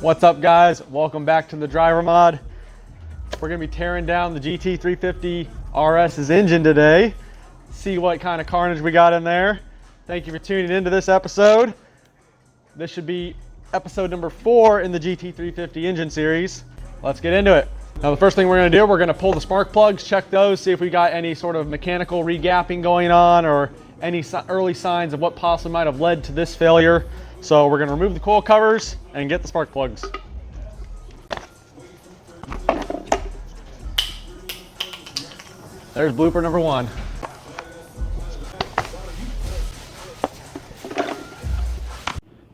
What's up, guys? Welcome back to the driver mod. We're gonna be tearing down the GT350 RS's engine today. See what kind of carnage we got in there. Thank you for tuning into this episode. This should be episode number 4 in the GT350 engine series. Let's get into it. Now the first thing we're gonna do, we're gonna pull the spark plugs, check those, see if we got any sort of mechanical regapping going on or any early signs of what possibly might have led to this failure. So we're gonna remove the coil covers and get the spark plugs. There's blooper number 1.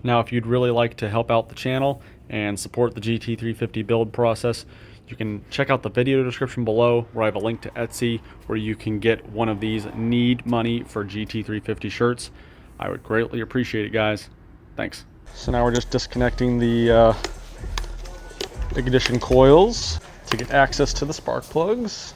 Now, if you'd really like to help out the channel and support the GT350 build process, you can check out the video description below where I have a link to Etsy where you can get one of these Need Money for GT350 shirts. I would greatly appreciate it, guys. Thanks. So now we're just disconnecting the ignition coils to get access to the spark plugs.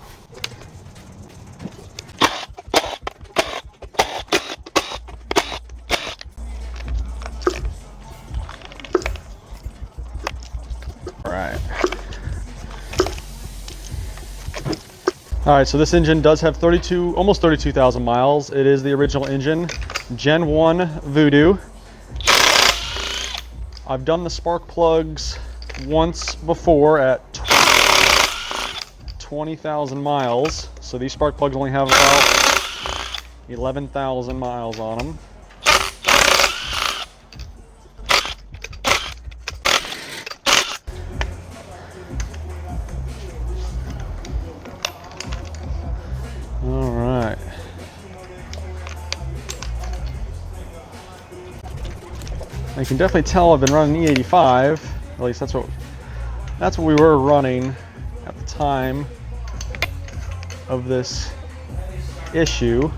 All right, so this engine does have almost 32,000 miles. It is the original engine, Gen 1 Voodoo. I've done the spark plugs once before at 20,000 miles. So these spark plugs only have about 11,000 miles on them. All right. You can definitely tell I've been running E85. At least that's what we were running at the time of this issue.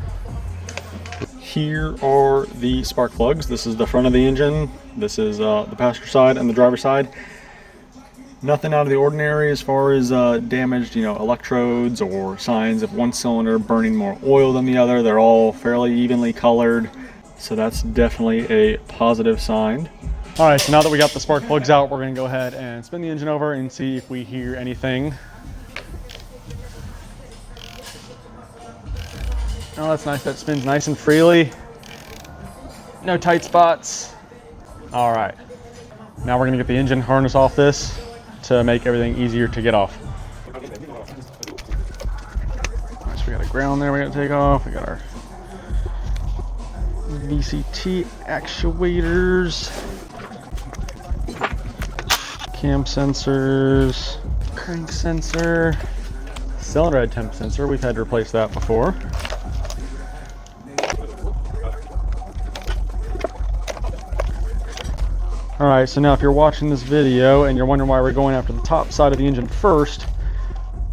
Here are the spark plugs. This is the front of the engine. This is the passenger side and the driver side. Nothing out of the ordinary as far as damaged, electrodes or signs of one cylinder burning more oil than the other. They're all fairly evenly colored, so that's definitely a positive sign. All right, so now that we got the spark plugs out, we're gonna go ahead and spin the engine over and see if we hear anything. Oh, that's nice. That spins nice and freely. No tight spots. All right, now we're gonna get the engine harness off this to make everything easier to get off. All right, so we got a ground there we got to take off. We got our VCT actuators, cam sensors, crank sensor, cylinder head temp sensor. We've had to replace that before. All right, so now if you're watching this video and you're wondering why we're going after the top side of the engine first,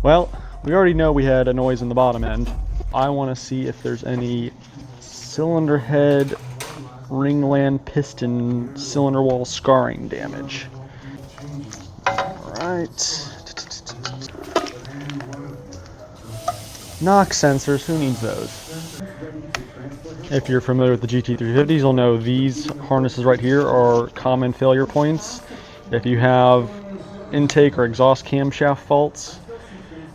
well, we already know we had a noise in the bottom end. I want to see if there's any cylinder head, ringland piston, cylinder wall scarring damage. All right. Knock sensors, who needs those? If you're familiar with the GT350s, you'll know these harnesses right here are common failure points. If you have intake or exhaust camshaft faults,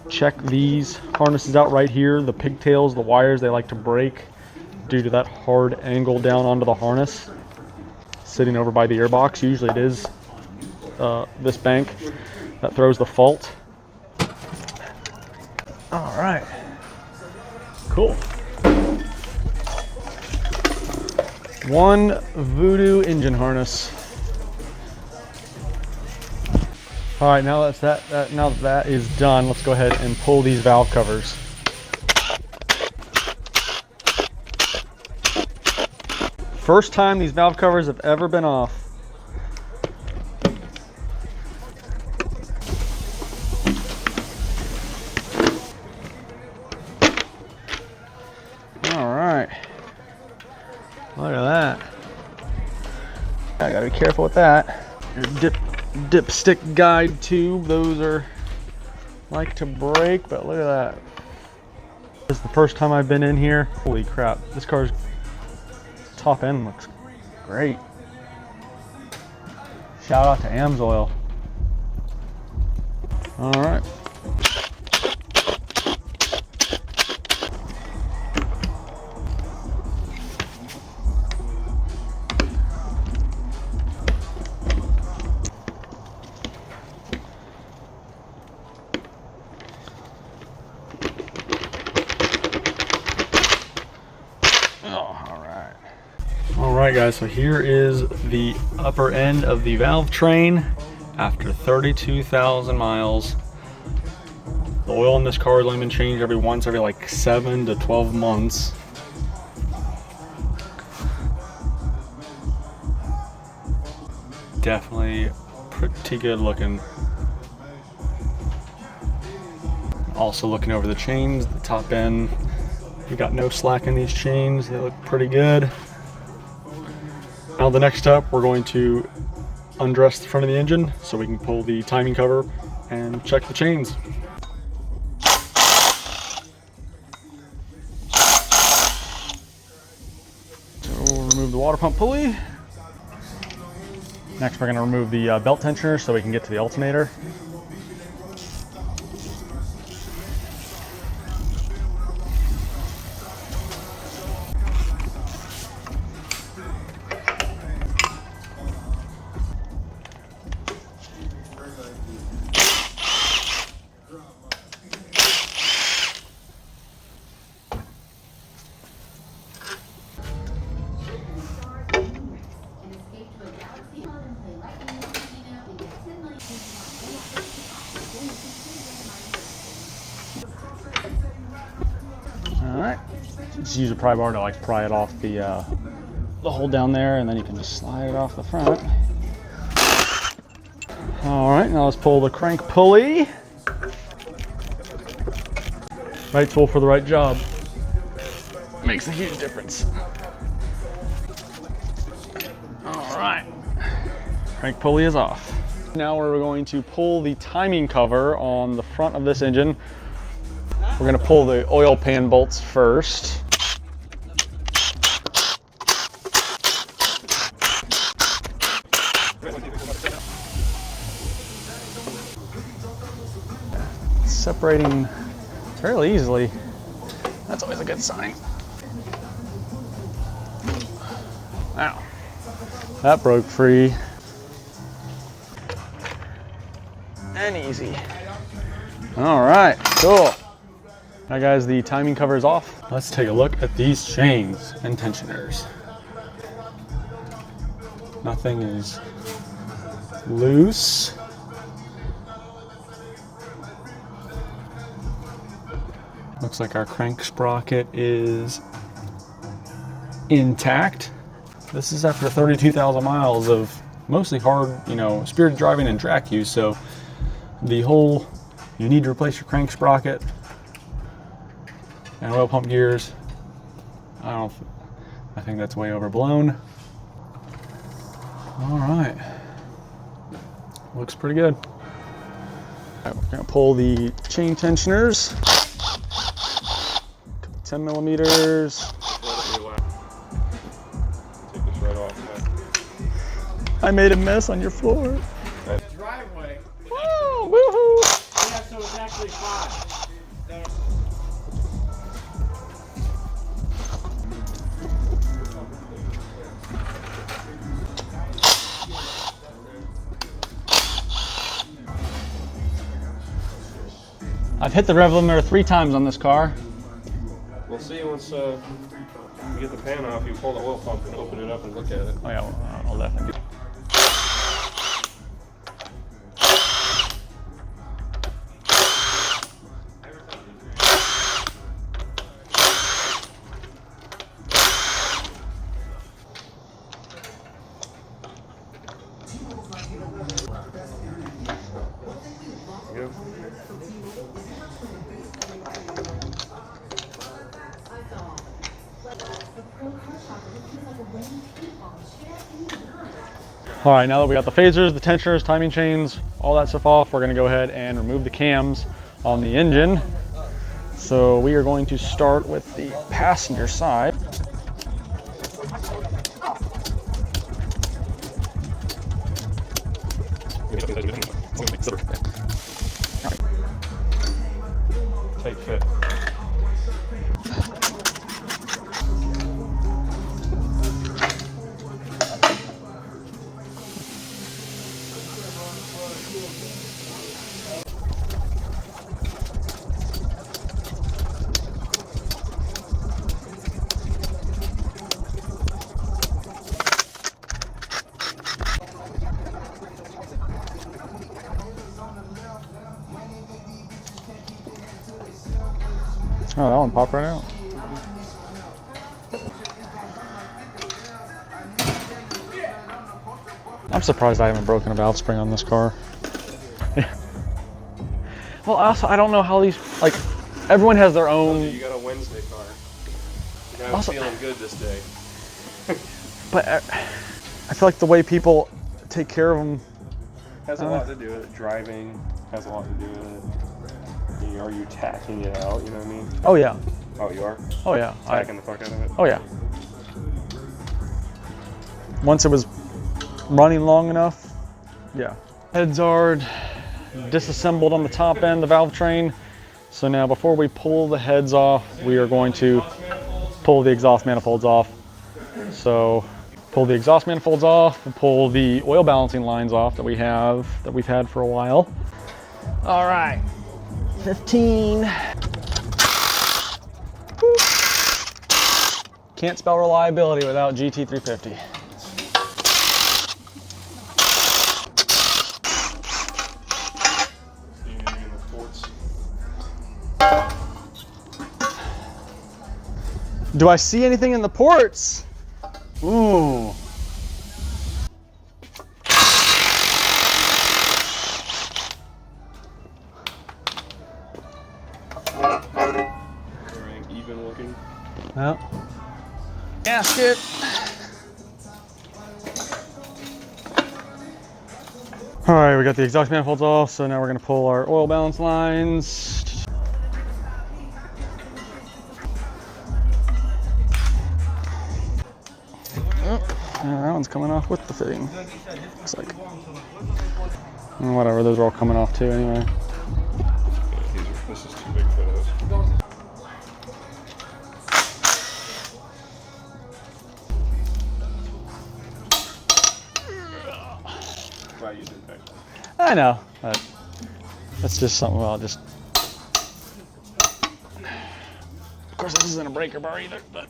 check these harnesses out right here. The pigtails, the wires, they like to break due to that hard angle down onto the harness sitting over by the airbox. Usually it is this bank that throws the fault. All right, cool. One Voodoo engine harness. All right, now that is done, let's go ahead and pull these valve covers. First time these valve covers have ever been off. All right. Look at that. I gotta be careful with that. Your dipstick guide tube, those like to break, but look at that. This is the first time I've been in here. Holy crap, this car's top end looks great. Shout out to AMSOIL. All right. Alright guys, so here is the upper end of the valve train after 32,000 miles. The oil in this car has only been changed every like 7 to 12 months. Definitely pretty good looking. Also looking over the chains, the top end, we got no slack in these chains, they look pretty good. Now the next step, we're going to undress the front of the engine so we can pull the timing cover and check the chains. So we'll remove the water pump pulley. Next we're going to remove the belt tensioner so we can get to the alternator. Alright, just use a pry bar to like pry it off the hole down there, and then you can just slide it off the front. Alright, now let's pull the crank pulley. Right tool for the right job. Makes a huge difference. Alright, crank pulley is off. Now we're going to pull the timing cover on the front of this engine. We're going to pull the oil pan bolts first. Separating fairly easily. That's always a good sign. Ow. That broke free. And easy. All right, cool. Now guys, the timing cover is off. Let's take a look at these chains and tensioners. Nothing is loose. Looks like our crank sprocket is intact. This is after 32,000 miles of mostly hard, spirited driving and track use. So you need to replace your crank sprocket and oil pump gears. I think that's way overblown. All right, looks pretty good. All right, we're gonna pull the chain tensioners. 10 millimeters. Take this right off. I made a mess on your floor. Driveway. Woo, woohoo! Yeah, so it's actually 5. I've hit the rev limiter 3 times on this car. We'll see once you get the pan off, you pull the oil pump and open it up and look at it. Oh yeah, well, I'll definitely do. All right, now that we got the phasers, the tensioners, timing chains, all that stuff off, we're gonna go ahead and remove the cams on the engine. So we are going to start with the passenger side. Tight fit. Oh, that one popped right out. I'm surprised I haven't broken a valve spring on this car. Well, also, I don't know how these, like, everyone has their own. You got a Wednesday car. The guy was Also, feeling good this day. But I feel like the way people take care of them Has a lot to do with it. Driving has a lot to do with it. Are you tacking it out? You know what I mean? Oh yeah. Oh, you are? Oh yeah. Tacking the fuck out of it? Oh yeah. Once it was running long enough, yeah. Heads are disassembled on the top end, the valve train. So now before we pull the heads off, we are going to pull the exhaust manifolds off. So pull the exhaust manifolds off and pull the oil balancing lines off that we've had for a while. All right. 15. Can't spell reliability without GT350. Do I see anything in the ports? Ooh. Even looking. Yeah. Gasket. All right, we got the exhaust manifolds off, so now we're gonna pull our oil balance lines. Yeah, that one's coming off with the fitting. Looks like. Whatever, those are all coming off too anyway. This is too big for those. Right, you did back. I know, but that's just something I'll just. Of course, this isn't a breaker bar either, but.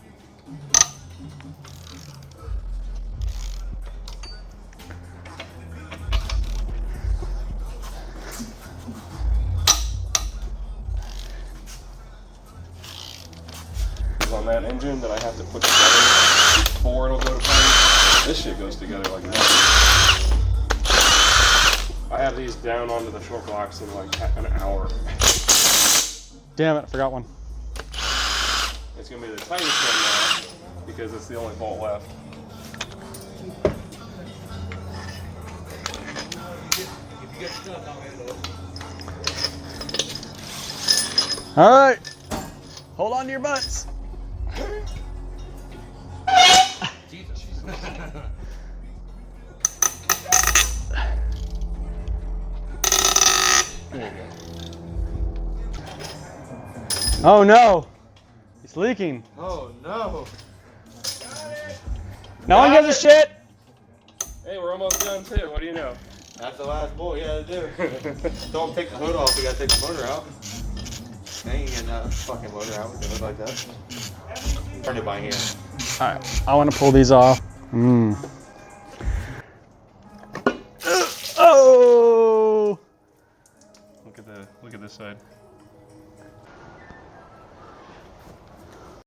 On that engine that I have to put together before it'll go to plane. This shit goes together like nothing. I have these down onto the short blocks in like an hour. Damn it, I forgot one. It's gonna be the tightest one now because it's the only bolt left. All right, hold on to your butts. Oh no, it's leaking. Oh no. No one gives a shit. Hey, we're almost done too. What do you know? That's the last bolt you gotta do. Don't take the hood off, you gotta take the motor out. Now you can get that fucking motor out with the hood like that. Turn it by hand. All right, I want to pull these off. Oh! Look at this side.